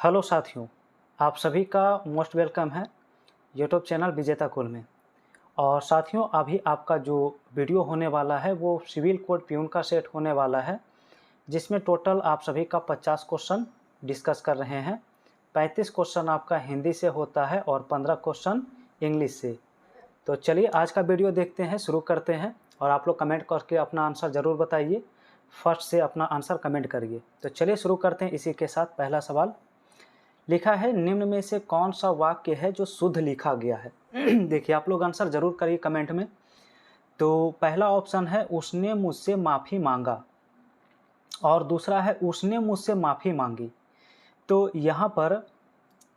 Hello साथियों, आप सभी का मोस्ट वेलकम है यूट्यूब चैनल विजेता कुल में। और साथियों, अभी आपका जो वीडियो होने वाला है वो सिविल कोड प्यून का सेट होने वाला है, जिसमें टोटल आप सभी का 50 क्वेश्चन डिस्कस कर रहे हैं। 35 क्वेश्चन आपका हिंदी से होता है और 15 क्वेश्चन इंग्लिश से। तो चलिए आज का वीडियो देखते हैं, शुरू करते हैं। और आप लोग कमेंट करके अपना आंसर ज़रूर बताइए, फर्स्ट से अपना आंसर कमेंट करिए। तो चलिए शुरू करते हैं। इसी के साथ पहला सवाल लिखा है, निम्न में से कौन सा वाक्य है जो शुद्ध लिखा गया है। देखिए, आप लोग आंसर जरूर करिए कमेंट में। तो पहला ऑप्शन है उसने मुझसे माफ़ी मांगा, और दूसरा है उसने मुझसे माफ़ी मांगी। तो यहाँ पर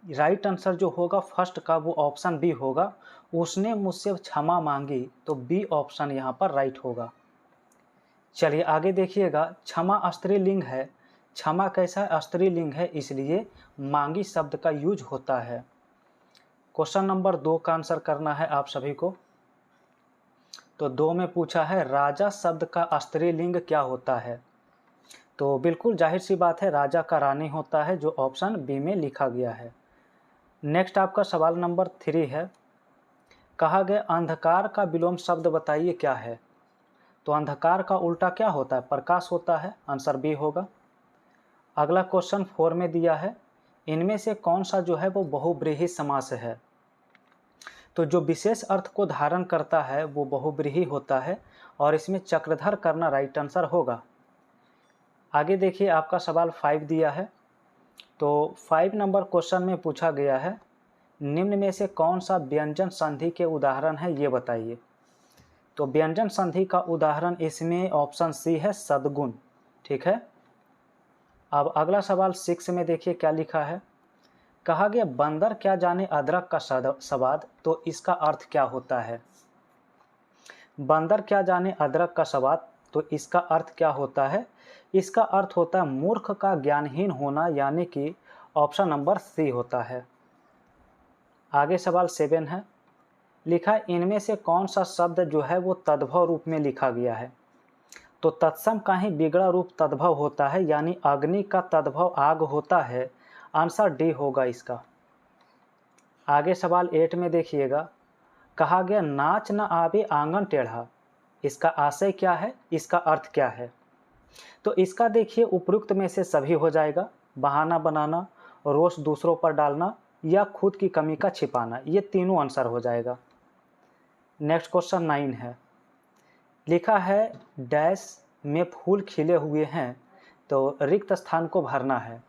राइट आंसर जो होगा फर्स्ट का वो ऑप्शन बी होगा, उसने मुझसे क्षमा मांगी। तो बी ऑप्शन यहाँ पर राइट होगा। चलिए आगे देखिएगा, क्षमा स्त्रीलिंग है। क्षमा कैसा स्त्रीलिंग है, इसलिए मांगी शब्द का यूज होता है। क्वेश्चन नंबर 2 का आंसर करना है आप सभी को। तो 2 में पूछा है राजा शब्द का स्त्रीलिंग क्या होता है। तो बिल्कुल जाहिर सी बात है, राजा का रानी होता है, जो ऑप्शन बी में लिखा गया है। नेक्स्ट आपका सवाल नंबर 3 है, कहा गया अंधकार का विलोम शब्द बताइए क्या है। तो अंधकार का उल्टा क्या होता है, प्रकाश होता है, आंसर बी होगा। अगला क्वेश्चन 4 में दिया है, इनमें से कौन सा जो है वो बहुब्रीहि समास है। तो जो विशेष अर्थ को धारण करता है वो बहुब्रीहि होता है, और इसमें चक्रधर करना राइट आंसर होगा। आगे देखिए, आपका सवाल 5 दिया है। तो 5 नंबर क्वेश्चन में पूछा गया है, निम्न में से कौन सा व्यंजन संधि के उदाहरण है, ये बताइए। तो व्यंजन संधि का उदाहरण इसमें ऑप्शन सी है, सद्गुण। ठीक है। अब अगला सवाल 6 में देखिए क्या लिखा है, कहा गया बंदर क्या जाने अदरक का स्वाद। तो इसका अर्थ क्या होता है। बंदर क्या जाने अदरक का स्वाद, तो इसका अर्थ क्या होता है। इसका अर्थ होता है मूर्ख का ज्ञानहीन होना, यानी कि ऑप्शन नंबर सी होता है। आगे सवाल 7 है, लिखा है इनमें से कौन सा शब्द जो है वो तद्भव रूप में लिखा गया है। तो तत्सम का ही बिगड़ा रूप तद्भव होता है, यानी अग्नि का तद्भव आग होता है, आंसर डी होगा इसका। आगे सवाल 8 में देखिएगा, कहा गया नाच न आवे आंगन टेढ़ा। इसका आशय क्या है, इसका अर्थ क्या है। तो इसका देखिए उपयुक्त में से सभी हो जाएगा, बहाना बनाना, रोष दूसरों पर डालना, या खुद की कमी का छिपाना, ये तीनों आंसर हो जाएगा। नेक्स्ट क्वेश्चन 9 है, लिखा है डैश में फूल खिले हुए हैं, तो रिक्त स्थान को भरना है।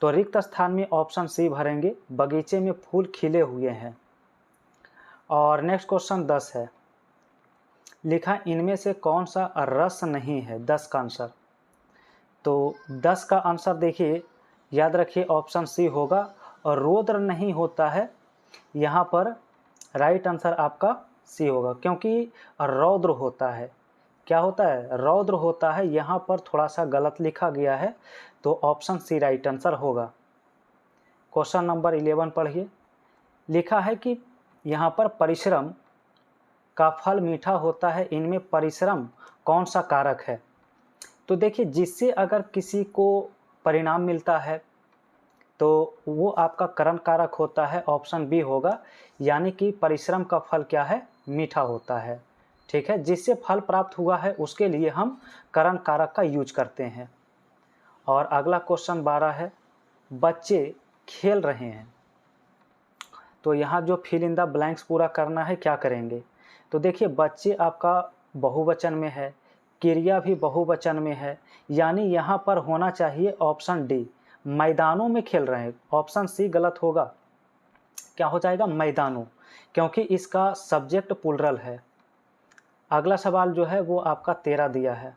तो रिक्त स्थान में ऑप्शन सी भरेंगे, बगीचे में फूल खिले हुए हैं। और नेक्स्ट क्वेश्चन 10 है, लिखा इनमें से कौन सा रस नहीं है, 10 का आंसर। तो 10 का आंसर देखिए, याद रखिए ऑप्शन सी होगा, और रौद्र नहीं होता है। यहाँ पर राइट आंसर आपका सी होगा, क्योंकि रौद्र होता है। क्या होता है, रौद्र होता है। यहाँ पर थोड़ा सा गलत लिखा गया है, तो ऑप्शन सी राइट आंसर होगा। क्वेश्चन नंबर 11 पढ़िए, लिखा है कि यहाँ पर परिश्रम का फल मीठा होता है, इनमें परिश्रम कौन सा कारक है। तो देखिए, जिससे अगर किसी को परिणाम मिलता है तो वो आपका करण कारक होता है, ऑप्शन बी होगा। यानी कि परिश्रम का फल क्या है, मीठा होता है। ठीक है, जिससे फल प्राप्त हुआ है उसके लिए हम करण कारक का यूज करते हैं। और अगला क्वेश्चन 12 है, बच्चे खेल रहे हैं। तो यहाँ जो फिल इन द ब्लैंक्स पूरा करना है, क्या करेंगे। तो देखिए, बच्चे आपका बहुवचन में है, क्रिया भी बहुवचन में है, यानी यहाँ पर होना चाहिए ऑप्शन डी, मैदानों में खेल रहे हैं। ऑप्शन सी गलत होगा, क्या हो जाएगा, मैदानों, क्योंकि इसका सब्जेक्ट प्लूरल है। अगला सवाल जो है वो आपका 13 दिया है,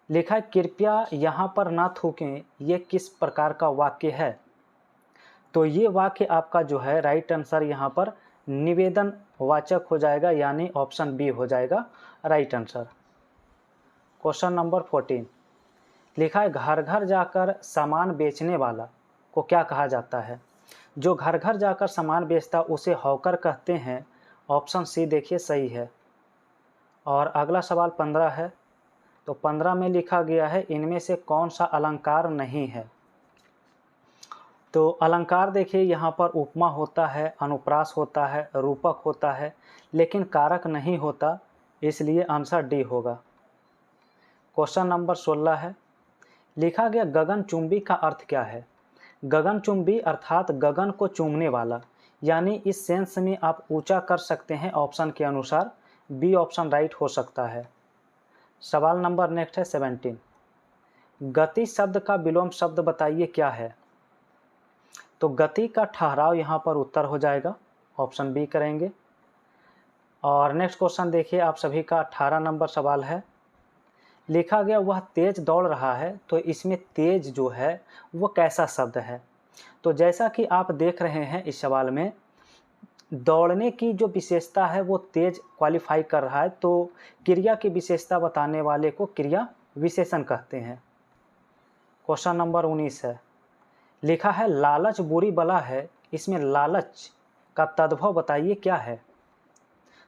लिखा है कृपया यहाँ पर ना थूकें, ये किस प्रकार का वाक्य है। तो ये वाक्य आपका जो है राइट आंसर यहाँ पर निवेदन वाचक हो जाएगा, यानी ऑप्शन बी हो जाएगा राइट आंसर। क्वेश्चन नंबर 14, लिखा है घर घर जाकर सामान बेचने वाला को क्या कहा जाता है। जो घर घर जाकर सामान बेचता उसे हॉकर कहते हैं, ऑप्शन सी देखिए सही है। और अगला सवाल 15 है, तो 15 में लिखा गया है इनमें से कौन सा अलंकार नहीं है। तो अलंकार देखिए यहाँ पर उपमा होता है, अनुप्रास होता है, रूपक होता है, लेकिन कारक नहीं होता, इसलिए आंसर डी होगा। क्वेश्चन नंबर 16 है, लिखा गया गगनचुंबी का अर्थ क्या है? गगनचुंबी अर्थात गगन को चूमने वाला, यानी इस सेंस में आप ऊंचा कर सकते हैं ऑप्शन के अनुसार। बी ऑप्शन राइट हो सकता है। सवाल नंबर नेक्स्ट है 17, गति शब्द का विलोम शब्द बताइए क्या है? तो गति का ठहराव यहाँ पर उत्तर हो जाएगा, ऑप्शन बी करेंगे। और नेक्स्ट क्वेश्चन देखिए, आप सभी का 18 नंबर सवाल है, लिखा गया वह तेज दौड़ रहा है, तो इसमें तेज जो है वो कैसा शब्द है? तो जैसा कि आप देख रहे हैं इस सवाल में, दौड़ने की जो विशेषता है वो तेज क्वालिफाई कर रहा है, तो क्रिया की विशेषता बताने वाले को क्रिया विशेषण कहते हैं। क्वेश्चन नंबर 19 है, लिखा है लालच बुरी बला है, इसमें लालच का तद्भव बताइए क्या है?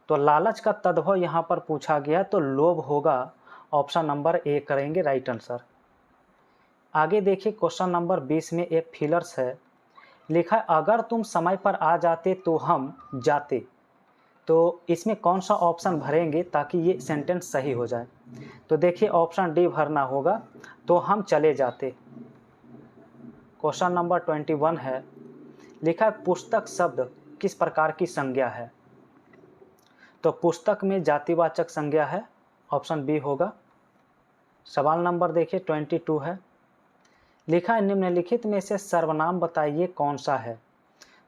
तो लालच का तद्भव यहाँ पर पूछा गया, तो लोभ होगा, ऑप्शन नंबर ए करेंगे राइट आंसर। आगे देखिए क्वेश्चन नंबर 20 में एक फिलर्स है, लिखा है अगर तुम समय पर आ जाते तो हम जाते, तो इसमें कौन सा ऑप्शन भरेंगे ताकि ये सेंटेंस सही हो जाए? तो देखिए ऑप्शन डी भरना होगा, तो हम चले जाते। क्वेश्चन नंबर 21 है, लिखा है पुस्तक शब्द किस प्रकार की संज्ञा है? तो पुस्तक में जातिवाचक संज्ञा है, ऑप्शन बी होगा। सवाल नंबर देखिए 22 है, लिखा है निम्नलिखित में से सर्वनाम बताइए कौन सा है?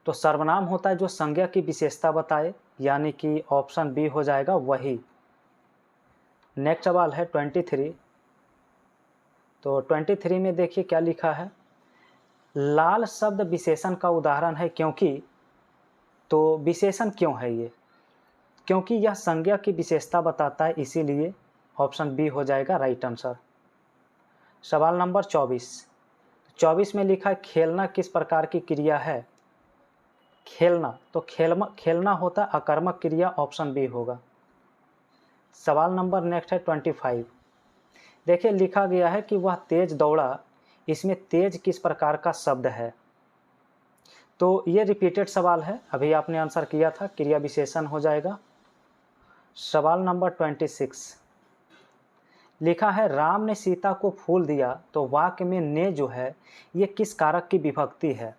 तो सर्वनाम होता है जो संज्ञा की विशेषता बताए, यानी कि ऑप्शन बी हो जाएगा वही। नेक्स्ट सवाल है 23, तो 23 में देखिए क्या लिखा है, लाल शब्द विशेषण का उदाहरण है क्योंकि, तो विशेषण क्यों है ये? क्योंकि यह संज्ञा की विशेषता बताता है, इसीलिए ऑप्शन बी हो जाएगा राइट आंसर। सवाल नंबर 24 में लिखा है खेलना किस प्रकार की क्रिया है? खेलना, तो खेलना होता अकर्मक क्रिया, ऑप्शन बी होगा। सवाल नंबर नेक्स्ट है 25, देखिए लिखा गया है कि वह तेज दौड़ा, इसमें तेज किस प्रकार का शब्द है? तो ये रिपीटेड सवाल है, अभी आपने आंसर किया था, क्रिया विशेषण हो जाएगा। सवाल नंबर 26, लिखा है राम ने सीता को फूल दिया, तो वाक्य में ने जो है ये किस कारक की विभक्ति है?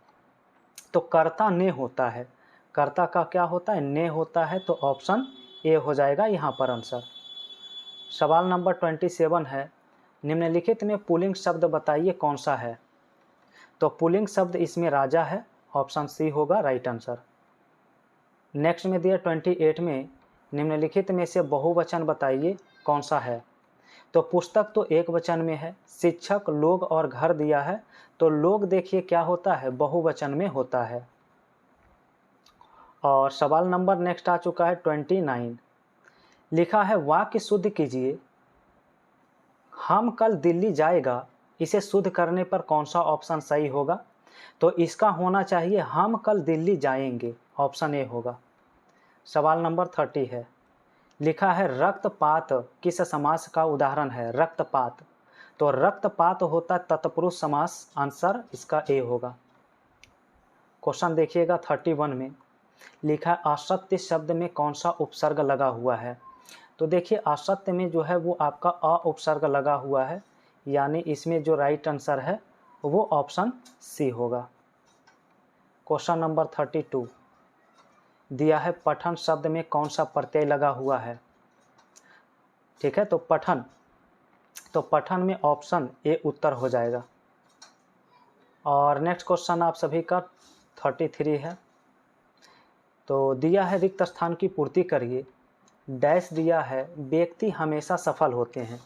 तो कर्ता ने होता है, कर्ता का क्या होता है? ने होता है, तो ऑप्शन ए हो जाएगा यहाँ पर आंसर। सवाल नंबर 27 है, निम्नलिखित में पुल्लिंग शब्द बताइए कौन सा है? तो पुल्लिंग शब्द इसमें राजा है, ऑप्शन सी होगा राइट आंसर। नेक्स्ट में दिया 28 में, निम्नलिखित में से बहुवचन बताइए कौन सा है? तो पुस्तक तो एक वचन में है, शिक्षक, लोग और घर दिया है, तो लोग देखिए क्या होता है? बहुवचन में होता है। और सवाल नंबर नेक्स्ट आ चुका है 29, लिखा है वाक्य शुद्ध कीजिए, हम कल दिल्ली जाएगा, इसे शुद्ध करने पर कौन सा ऑप्शन सही होगा? तो इसका होना चाहिए हम कल दिल्ली जाएंगे, ऑप्शन ए होगा। सवाल नंबर 30 है, लिखा है रक्तपात किस समास का उदाहरण है? रक्तपात, तो रक्तपात होता तत्पुरुष समास, आंसर इसका ए होगा। क्वेश्चन देखिएगा 31 में, लिखा है असत्य शब्द में कौन सा उपसर्ग लगा हुआ है? तो देखिए असत्य में जो है वो आपका अ उपसर्ग लगा हुआ है, यानी इसमें जो राइट आंसर है वो ऑप्शन सी होगा। क्वेश्चन नंबर 32 दिया है पठन शब्द में कौन सा प्रत्यय लगा हुआ है? ठीक है, तो पठन में ऑप्शन ए उत्तर हो जाएगा। और नेक्स्ट क्वेश्चन आप सभी का 33 है, तो दिया है रिक्त स्थान की पूर्ति करिए, डैश दिया है व्यक्ति हमेशा सफल होते हैं,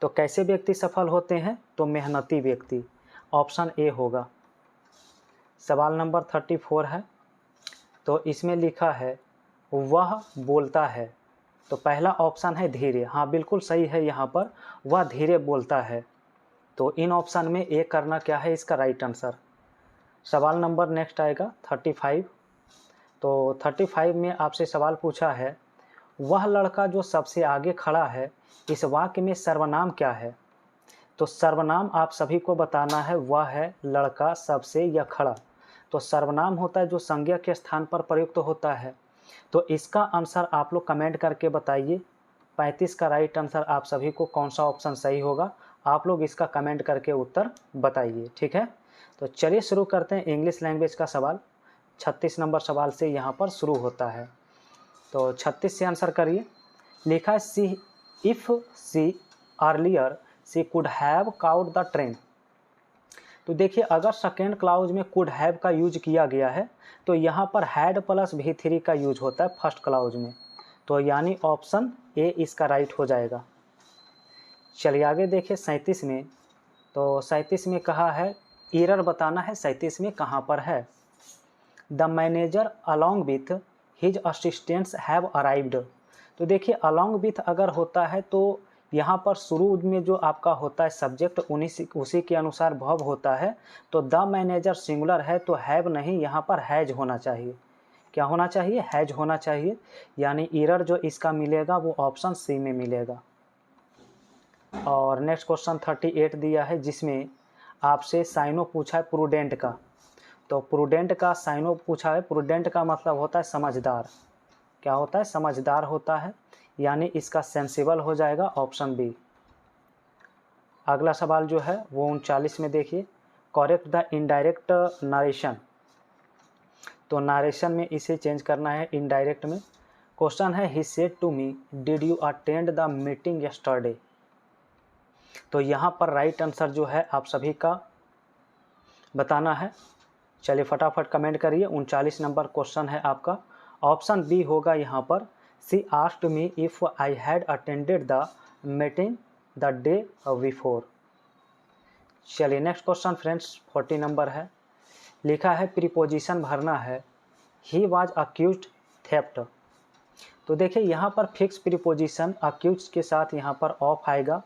तो कैसे व्यक्ति सफल होते हैं? तो मेहनती व्यक्ति, ऑप्शन ए होगा। सवाल नंबर 34 है, तो इसमें लिखा है वह बोलता है, तो पहला ऑप्शन है धीरे, हाँ बिल्कुल सही है, यहाँ पर वह धीरे बोलता है, तो इन ऑप्शन में ए करना क्या है इसका राइट आंसर। सवाल नंबर नेक्स्ट आएगा 35, तो 35 में आपसे सवाल पूछा है वह लड़का जो सबसे आगे खड़ा है, इस वाक्य में सर्वनाम क्या है? तो सर्वनाम आप सभी को बताना है, वह है लड़का, सबसे या खड़ा, तो सर्वनाम होता है जो संज्ञा के स्थान पर प्रयुक्त होता है। तो इसका आंसर आप लोग कमेंट करके बताइए। 35 का राइट आंसर आप सभी को कौन सा ऑप्शन सही होगा, आप लोग इसका कमेंट करके उत्तर बताइए। ठीक है, तो चलिए शुरू करते हैं इंग्लिश लैंग्वेज का सवाल। 36 नंबर सवाल से यहाँ पर शुरू होता है। तो 36 से आंसर करिए। लिखा है she if she earlier she could have caught the train. तो देखिए अगर सेकेंड क्लाउज में कुड हैव का यूज किया गया है तो यहाँ पर हैड प्लस V3 का यूज होता है फर्स्ट क्लाउज में, तो यानी ऑप्शन ए इसका राइट हो जाएगा। चलिए आगे देखिए 37 में। तो 37 में कहा है एरर बताना है 37 में कहाँ पर है। The manager along with his assistants have arrived. तो देखिए अलॉन्ग विथ अगर होता है तो यहाँ पर शुरू में जो आपका होता है सब्जेक्ट उसी के अनुसार वर्ब होता है। तो द मैनेजर सिंगुलर है तो हैव नहीं, यहाँ पर हैज होना चाहिए। क्या होना चाहिए? हैज होना चाहिए। यानी एरर जो इसका मिलेगा वो ऑप्शन सी में मिलेगा। और नेक्स्ट क्वेश्चन 38 दिया है जिसमें आपसे साइनो पूछा है प्रूडेंट का। तो प्रूडेंट का साइनो पूछा है। प्रूडेंट का मतलब होता है समझदार। क्या होता है? समझदार होता है, यानी इसका सेंसिबल हो जाएगा ऑप्शन बी। अगला सवाल जो है वो 39 में देखिए, करेक्ट द इनडायरेक्ट नरेशन। तो नरेशन में इसे चेंज करना है इनडायरेक्ट में। क्वेश्चन है he said to me did you attend the meeting yesterday. तो यहाँ पर राइट आंसर जो है आप सभी का बताना है। चलिए फटाफट कमेंट करिए। 39 नंबर क्वेश्चन है आपका, ऑप्शन बी होगा यहाँ पर। She asked me if I had attended the meeting the day before. चलिए नेक्स्ट क्वेश्चन फ्रेंड्स 40 नंबर है। लिखा है प्रीपोजिशन भरना है ही वाज अक्यूज्ड थेफ्ट। तो देखिए यहाँ पर फिक्स प्रीपोजिशन अक्यूज के साथ यहाँ पर ऑफ आएगा,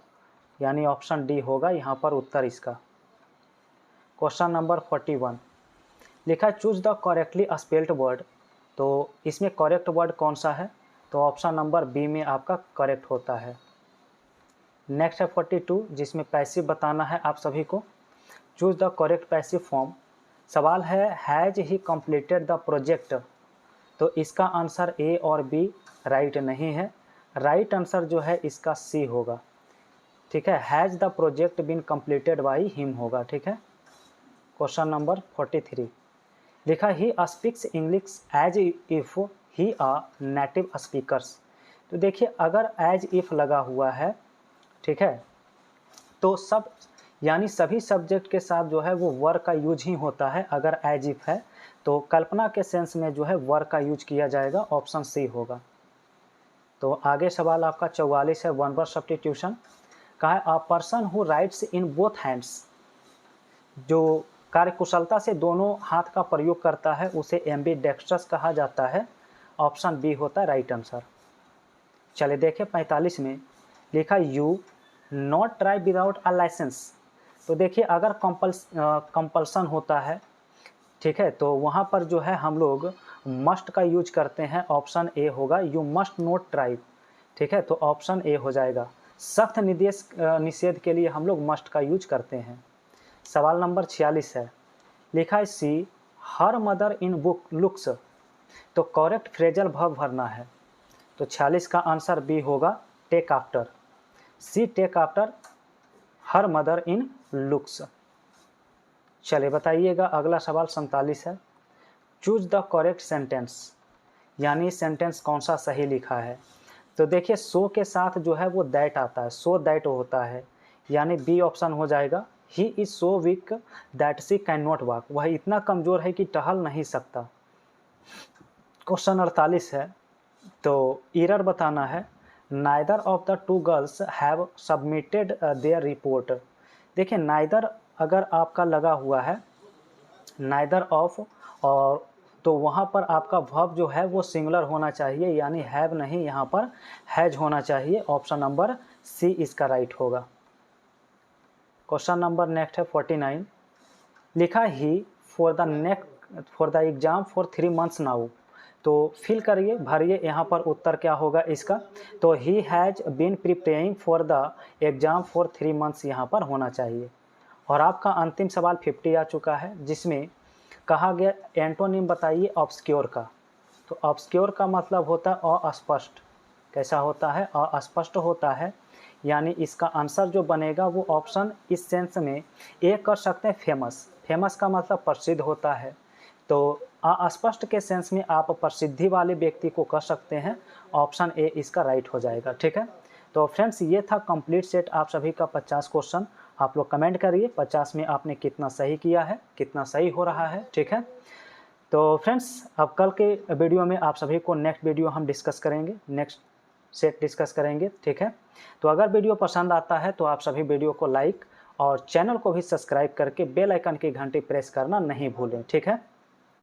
यानी ऑप्शन डी होगा यहाँ पर उत्तर इसका। क्वेश्चन नंबर 41 लिखा है choose the correctly spelled word. तो इसमें करेक्ट वर्ड कौन सा है? तो ऑप्शन नंबर बी में आपका करेक्ट होता है। नेक्स्ट है 42 जिसमें पैसिव बताना है आप सभी को। Choose the correct passive form. सवाल है has he completed the project. तो इसका आंसर ए और बी राइट नहीं है। राइट आंसर जो है इसका सी होगा। ठीक है, has the project been completed by him होगा। ठीक है, क्वेश्चन नंबर 43 लिखा he speaks English as if he a native speakers. तो देखिए अगर एज इफ़ लगा हुआ है, ठीक है, तो सब यानी सभी सब्जेक्ट के साथ जो है वो वर का यूज ही होता है। अगर एज इफ़ है तो कल्पना के सेंस में जो है वर का यूज किया जाएगा, ऑप्शन सी होगा। तो आगे सवाल आपका 44 है, वन वर्ड सब्स्टिट्यूशन। कहा है a person who rights in both hands. जो कार्यकुशलता से दोनों हाथ का प्रयोग करता है उसे एम्बीडेक्स्ट्रस कहा जाता है। ऑप्शन बी होता है राइट आंसर। चलिए देखें 45 में लिखा you not drive without a licence. तो देखिए अगर कंपल्सन होता है, ठीक है, तो वहाँ पर जो है हम लोग मस्ट का यूज करते हैं। ऑप्शन ए होगा यू मस्ट नॉट ड्राइव। ठीक है, तो ऑप्शन ए हो जाएगा। सख्त निषेध के लिए हम लोग मस्ट का यूज करते हैं। सवाल नंबर 46 है। लिखा है she her mother in book looks. तो करेक्ट फ्रेजल वर्ब भरना है। तो 46 का आंसर बी होगा take after. She take after her mother in looks. चलिए बताइएगा अगला सवाल 47 है। चूज द करेक्ट सेंटेंस, यानी सेंटेंस कौन सा सही लिखा है। तो देखिए सो के साथ जो है वो दैट आता है, सो दैट होता है, यानी बी ऑप्शन हो जाएगा। He is so weak that she can not walk. वह इतना कमज़ोर है कि टहल नहीं सकता। क्वेश्चन 48 है। तो एरर बताना है neither of the two girls have submitted there report. देखिए नाइदर अगर आपका लगा हुआ है, नाइदर ऑफ, और तो वहाँ पर आपका वर्ब जो है वो सिंगुलर होना चाहिए, यानी हैव नहीं, यहाँ पर हैज होना चाहिए। ऑप्शन नंबर सी इसका राइट होगा। क्वेश्चन नंबर नेक्स्ट है 49। लिखा he for the exam for 3 months now. तो फिल करिए, भरिए, यहाँ पर उत्तर क्या होगा इसका। तो he has been preparing for the exam for 3 months यहाँ पर होना चाहिए। और आपका अंतिम सवाल 50 आ चुका है जिसमें कहा गया एंटोनिम बताइए ऑब्सक्योर का। तो ऑब्सक्योर का मतलब होता है अस्पष्ट। कैसा होता है? अस्पष्ट होता है। यानी इसका आंसर जो बनेगा वो ऑप्शन इस सेंस में ए कर सकते हैं फेमस। फेमस का मतलब प्रसिद्ध होता है, तो अस्पष्ट के सेंस में आप प्रसिद्धि वाले व्यक्ति को कर सकते हैं। ऑप्शन ए इसका राइट हो जाएगा। ठीक है, तो फ्रेंड्स ये था कंप्लीट सेट आप सभी का 50 क्वेश्चन। आप लोग कमेंट करिए 50 में आपने कितना सही किया है, कितना सही हो रहा है। ठीक है, तो फ्रेंड्स अब कल के वीडियो में आप सभी को नेक्स्ट वीडियो हम डिस्कस करेंगे, नेक्स्ट सेट डिस्कस करेंगे। ठीक है, तो अगर वीडियो पसंद आता है तो आप सभी वीडियो को लाइक और चैनल को भी सब्सक्राइब करके बेल आइकन की घंटी प्रेस करना नहीं भूलें। ठीक है।